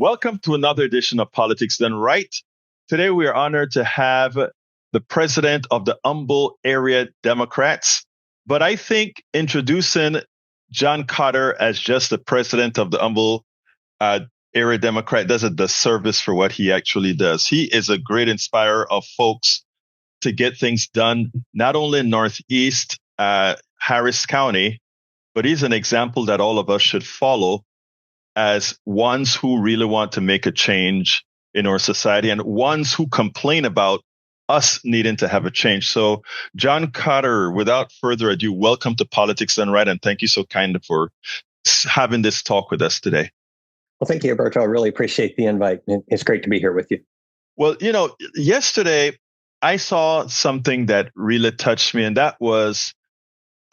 Welcome to another edition of Politics Done Right. Today we are honored to have the president of the Humble Area Democrats. But I think introducing John Cotter as just the president of the Humble Area Democrat does a disservice for what he actually does. He is a great inspirer of folks to get things done, not only in Northeast Harris County, but he's an example that all of us should follow as ones who really want to make a change in our society and ones who complain about us needing to have a change. So, John Cotter, without further ado, welcome to Politics Done Right, and thank you so kindly for having this talk with us today. Well, thank you, Egberto. I really appreciate the invite. It's great to be here with you. Well, yesterday I saw something that really touched me, and that was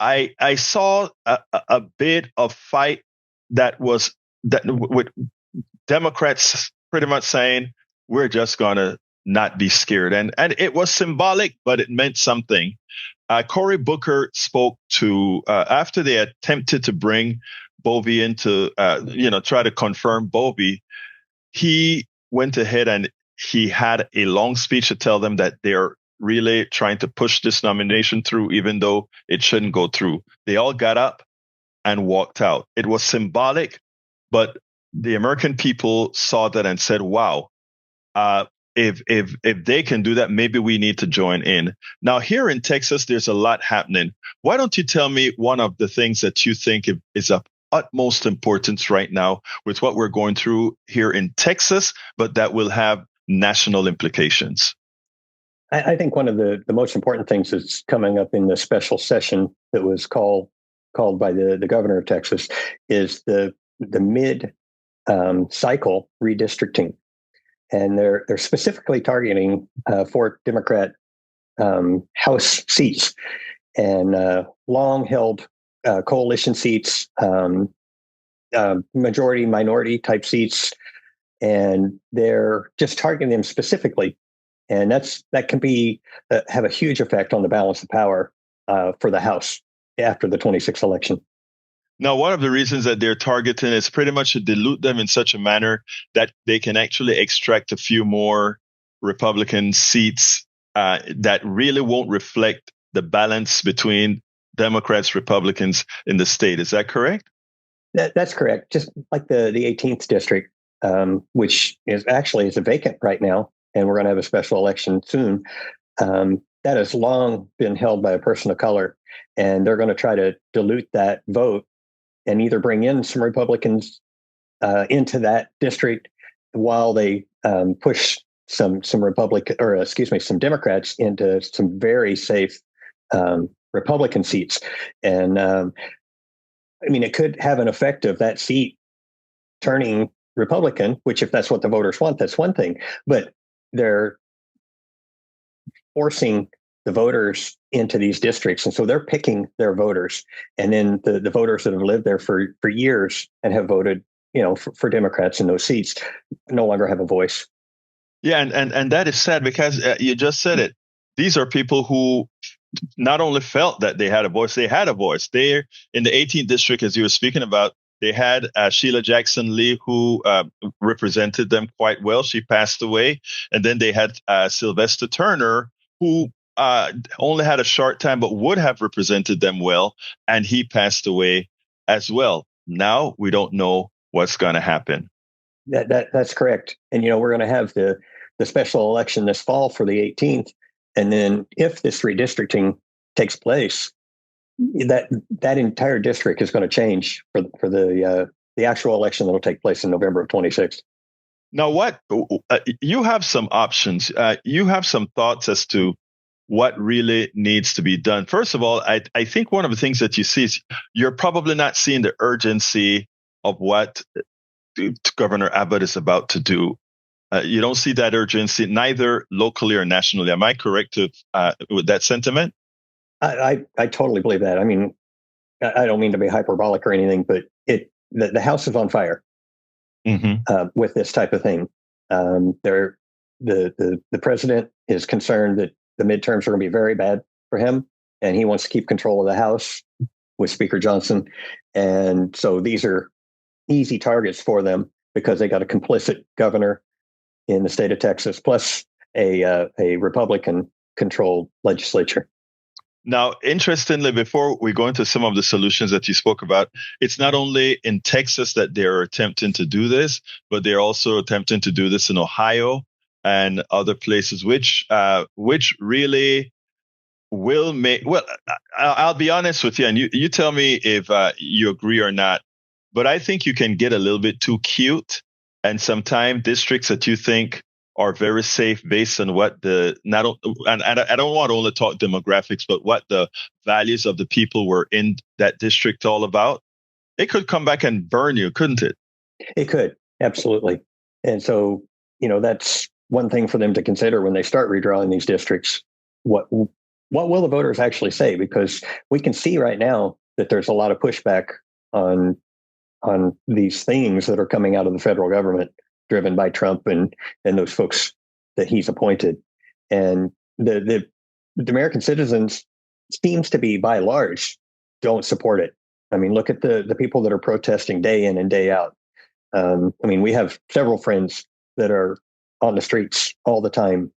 I saw a bit of fight that with Democrats pretty much saying we're just gonna not be scared, and it was symbolic, but it meant something. Cory Booker spoke to after they attempted to bring Bovee into try to confirm Bovee. He went ahead and he had a long speech to tell them that they're really trying to push this nomination through, even though it shouldn't go through. They all got up and walked out. It was symbolic, but the American people saw that and said, wow, if they can do that, maybe we need to join in. Now, here in Texas, there's a lot happening. Why don't you tell me one of the things that you think is of utmost importance right now with what we're going through here in Texas, but that will have national implications? I think one of the most important things that's coming up in the special session that was called by the governor of Texas is the mid-cycle redistricting. And they're specifically targeting 4 Democrat House seats and long-held coalition seats, majority-minority type seats, and they're just targeting them specifically. And that can be have a huge effect on the balance of power for the House after the 26th election. Now, one of the reasons that they're targeting is pretty much to dilute them in such a manner that they can actually extract a few more Republican seats that really won't reflect the balance between Democrats, Republicans in the state. Is that correct? That's correct. Just like the 18th district, which is a vacant right now, and we're going to have a special election soon. That has long been held by a person of color, and they're going to try to dilute that vote and either bring in some Republicans into that district while they push some Democrats into some very safe Republican seats. And it could have an effect of that seat turning Republican, which if that's what the voters want, that's one thing. But they're forcing the voters into these districts. And so they're picking their voters. And then the voters that have lived there for years and have voted, for Democrats in those seats no longer have a voice. Yeah. And that is sad because you just said it. These are people who not only felt that they had a voice, they had a voice. They're in the 18th district, as you were speaking about. They had Sheila Jackson Lee, who represented them quite well. She passed away. And then they had Sylvester Turner, who only had a short time, but would have represented them well. And he passed away as well. Now we don't know what's going to happen. That's correct. And, we're going to have the special election this fall for the 18th. And then if this redistricting takes place, that entire district is going to change for the actual election that will take place in November of 26. Now, you have some options. You have some thoughts as to what really needs to be done. First of all, I think one of the things that you see is you're probably not seeing the urgency of what Governor Abbott is about to do. You don't see that urgency, neither locally or nationally. Am I correct with that sentiment? I totally believe that. I don't mean to be hyperbolic or anything, but the House is on fire with this type of thing. The president is concerned that the midterms are going to be very bad for him, and he wants to keep control of the House with Speaker Johnson. And so these are easy targets for them. because they got a complicit governor in the state of Texas, plus a Republican-controlled legislature. Now, interestingly, before we go into some of the solutions that you spoke about, it's not only in Texas that they're attempting to do this, but they're also attempting to do this in Ohio and other places, which really will make. Well, I'll be honest with you, and you tell me if you agree or not. But I think you can get a little bit too cute, and sometimes districts that you think are very safe based on what the not and I don't want to only talk demographics, but what the values of the people were in that district all about. It could come back and burn you, couldn't it? It could, absolutely. And so, that's one thing for them to consider when they start redrawing these districts. What will the voters actually say? Because we can see right now that there's a lot of pushback on these things that are coming out of the federal government, driven by Trump and those folks that he's appointed. And the American citizens seems to be, by and large, don't support it. I mean, look at the people that are protesting day in and day out. We have several friends that are on the streets all the time,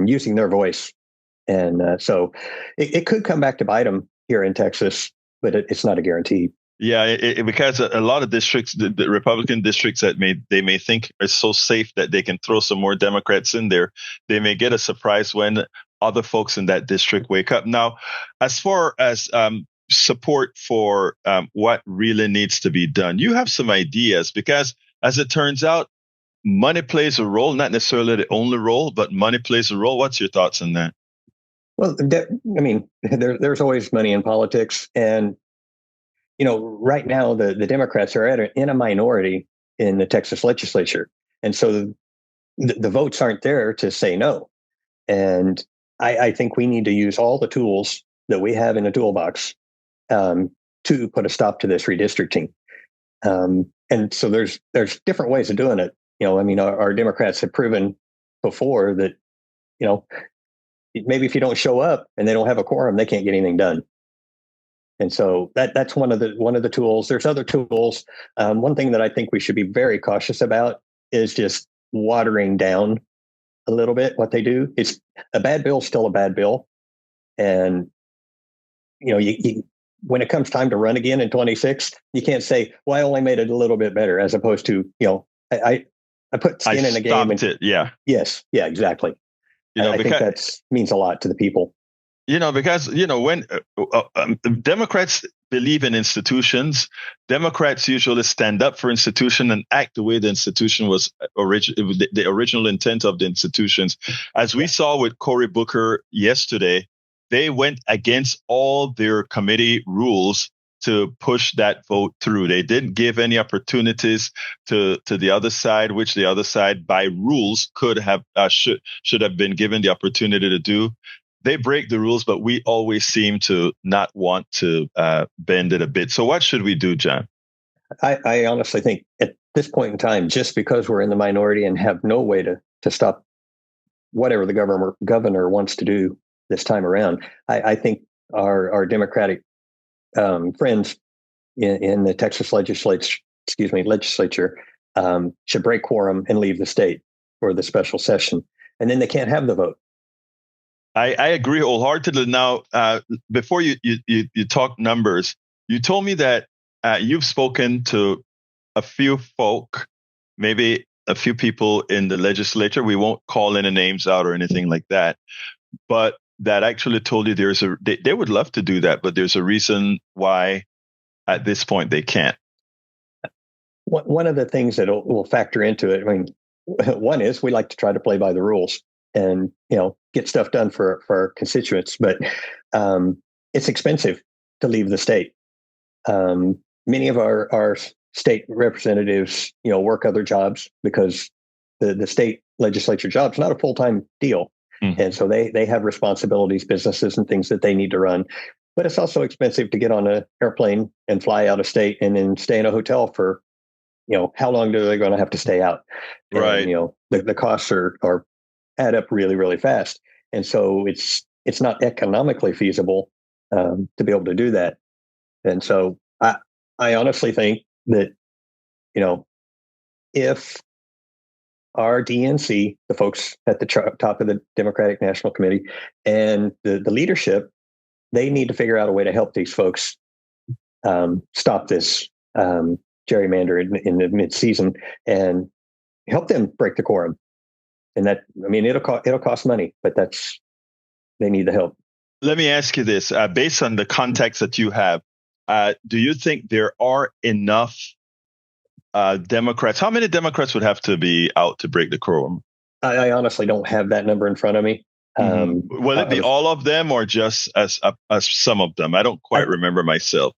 using their voice. And so it could come back to bite them here in Texas, but it's not a guarantee. Yeah, because a lot of districts, the Republican districts that they may think are so safe that they can throw some more Democrats in there, they may get a surprise when other folks in that district wake up. Now, as far as support for what really needs to be done, you have some ideas, because as it turns out, money plays a role, not necessarily the only role, but money plays a role. What's your thoughts on that? Well, there's always money in politics. And right now, the Democrats are in a minority in the Texas legislature. And so the votes aren't there to say no. And I think we need to use all the tools that we have in the toolbox to put a stop to this redistricting. And so there's different ways of doing it. Our Democrats have proven before that, maybe if you don't show up and they don't have a quorum, they can't get anything done. And so that's one of the tools. There's other tools. One thing that I think we should be very cautious about is just watering down a little bit what they do. It's a bad bill, still a bad bill. And, when it comes time to run again in 26, you can't say, well, I only made it a little bit better, as opposed to, I put skin in the game. Yeah. Yes. Yeah, exactly. I think that means a lot to the people. Because, when Democrats believe in institutions, Democrats usually stand up for institution and act the way the institution was the original intent of the institutions. As we saw with Cory Booker yesterday, they went against all their committee rules to push that vote through. They didn't give any opportunities to the other side, which the other side by rules could have should have been given the opportunity to do. They break the rules, but we always seem to not want to bend it a bit. So what should we do, John? I honestly think at this point in time, just because we're in the minority and have no way to stop whatever the governor wants to do this time around, I think our Democratic friends in the Texas legislature should break quorum and leave the state for the special session, and then they can't have the vote. I agree wholeheartedly. Now, before you talk numbers, you told me that you've spoken to a few folk, maybe a few people in the legislature. We won't call any names out or anything like that, but that actually told you they would love to do that, but there's a reason why at this point they can't. One of the things that will factor into it, one is we like to try to play by the rules and get stuff done for our constituents, but it's expensive to leave the state. Many of our state representatives work other jobs because the state legislature job's not a full-time deal. Mm-hmm. And so they have responsibilities, businesses and things that they need to run, but it's also expensive to get on an airplane and fly out of state and then stay in a hotel for how long are they going to have to stay out? Right. And, the costs are add up really, really fast. And so it's not economically feasible to be able to do that. And so I honestly think that, if our DNC, the folks at the top of the Democratic National Committee, and the leadership, they need to figure out a way to help these folks stop this gerrymander in the mid-season and help them break the quorum. And that, I mean, it'll cost money, but they need the help. Let me ask you this: based on the context that you have, do you think there are enough Democrats? How many Democrats would have to be out to break the quorum? I honestly don't have that number in front of me. Will it be all of them or just as some of them? I don't quite remember myself.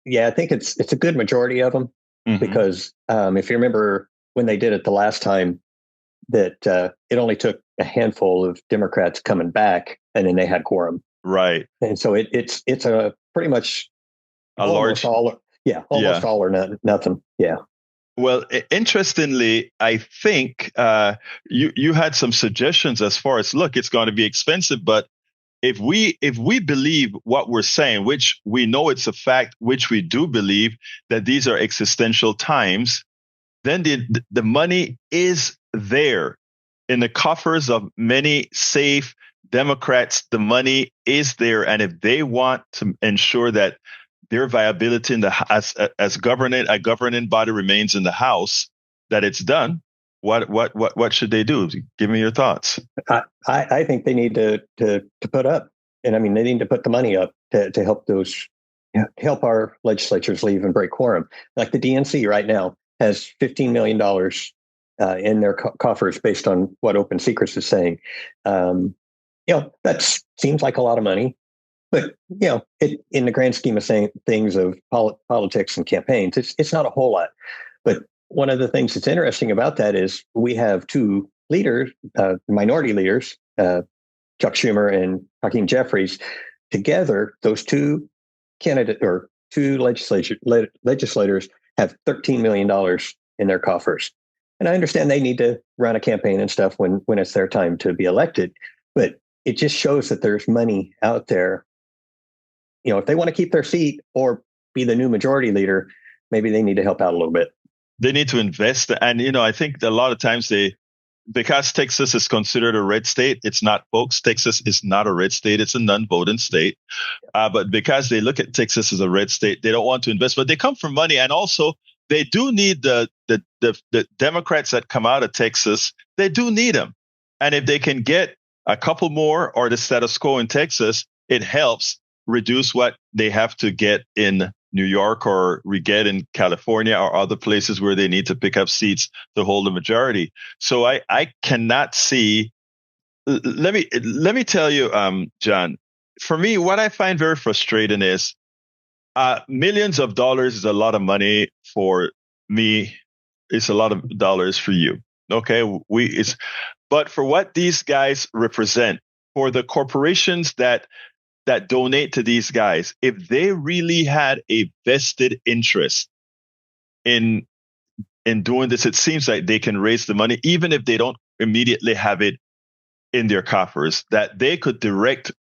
Yeah, I think it's a good majority of them, because if you remember when they did it the last time, that it only took a handful of Democrats coming back, and then they had quorum. Right. And so it's a pretty much almost all or nothing. Yeah. Well, interestingly, I think you had some suggestions as far as, look, it's going to be expensive, but if we believe what we're saying, which we know it's a fact, which we do believe that these are existential times, then the money is there in the coffers of many safe Democrats. The money is there, and if they want to ensure that their viability as a governing body remains in the House, that it's done, what should they do? Give me your thoughts. I think they need to put up, and I mean they need to put the money up to help help our legislatures leave and break quorum. Like the DNC right now has $15 million in their coffers based on what Open Secrets is saying. That seems like a lot of money, but in the grand scheme of things of politics and campaigns, it's not a whole lot. But one of the things that's interesting about that is we have two leaders, minority leaders, Chuck Schumer and Hakeem Jeffries. Together, those two legislators have $13 million in their coffers. And I understand they need to run a campaign and stuff when it's their time to be elected, but it just shows that there's money out there. If they want to keep their seat or be the new majority leader, maybe they need to help out a little bit. They need to invest. And, I think a lot of times because Texas is considered a red state, it's not, folks. Texas is not a red state. It's a non-voting state. But because they look at Texas as a red state, they don't want to invest, but they come from money. And also they do need the Democrats that come out of Texas. They do need them. And if they can get a couple more or the status quo in Texas, it helps reduce what they have to get in New York or we get in California or other places where they need to pick up seats to hold the majority. So I cannot see. Let me tell you, John, for me, what I find very frustrating is millions of dollars is a lot of money for me. It's a lot of dollars for you. Okay. But for what these guys represent, for the corporations that donate to these guys, if they really had a vested interest in doing this, it seems like they can raise the money, even if they don't immediately have it in their coffers, that they could direct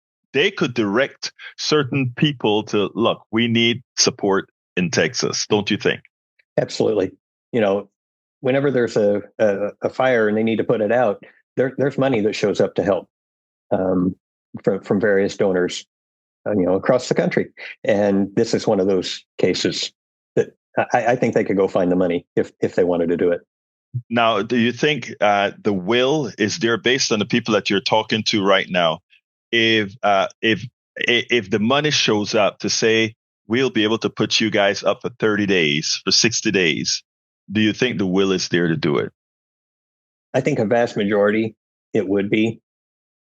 certain people to, look, we need support in Texas. Don't you think? Absolutely. Whenever there's a fire and they need to put it out, there's money that shows up to help from various donors, across the country. And this is one of those cases that I think they could go find the money if they wanted to do it. Now, do you think the will is there based on the people that you're talking to right now? If the money shows up to say, we'll be able to put you guys up for 30 days, for 60 days, do you think the will is there to do it? I think a vast majority it would be.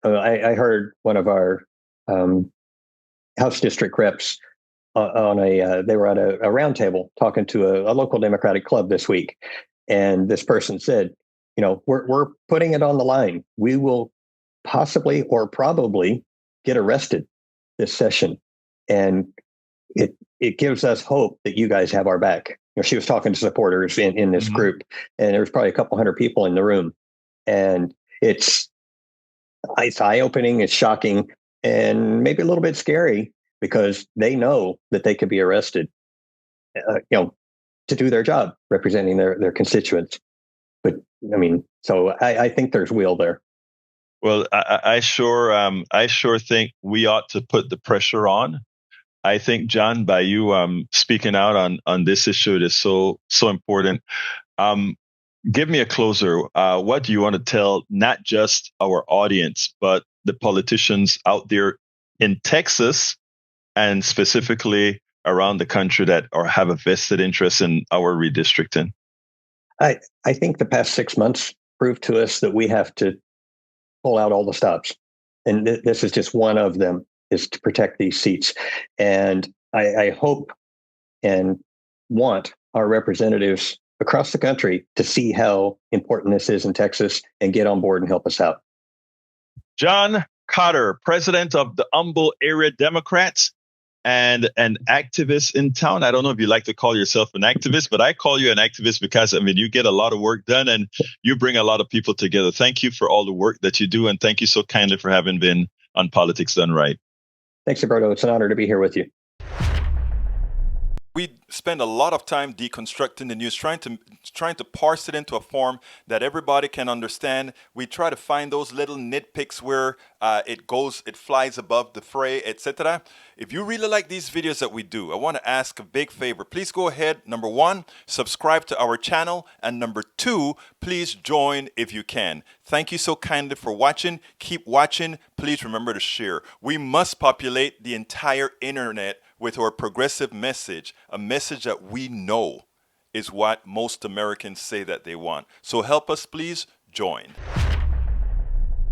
I heard one of our House district reps they were at a roundtable talking to a local Democratic club this week. And this person said, we're putting it on the line. We will possibly or probably get arrested this session. And it gives us hope that you guys have our back. She was talking to supporters in this group, and there was probably a couple hundred people in the room. And it's eye-opening, it's shocking, and maybe a little bit scary because they know that they could be arrested, to do their job representing their constituents. I mean, so I think there's will there. Well, I sure think we ought to put the pressure on. I think, John, by you speaking out on this issue, it is so important. Um, Give me a closer. What do you want to tell not just our audience, but the politicians out there in Texas and specifically around the country that have a vested interest in our redistricting? I think the past 6 months proved to us that we have to pull out all the stops. And this is just one of them, is to protect these seats. And I hope and want our representatives across the country to see how important this is in Texas and get on board and help us out. John Cotter, president of the Humble Area Democrats and an activist in town. I don't know if you like to call yourself an activist, but I call you an activist because, I mean, you get a lot of work done and you bring a lot of people together. Thank you for all the work that you do. And thank you so kindly for having been on Politics Done Right. Thanks, Egberto. It's an honor to be here with you. We spend a lot of time deconstructing the news, trying to parse it into a form that everybody can understand. We try to find those little nitpicks where it flies above the fray, etc. If you really like these videos that we do, I want to ask a big favor. Please go ahead. Number one, subscribe to our channel. And number two, please join if you can. Thank you so kindly for watching. Keep watching. Please remember to share. We must populate the entire internet with our progressive message, a message that we know is what most Americans say that they want. So help us, please join.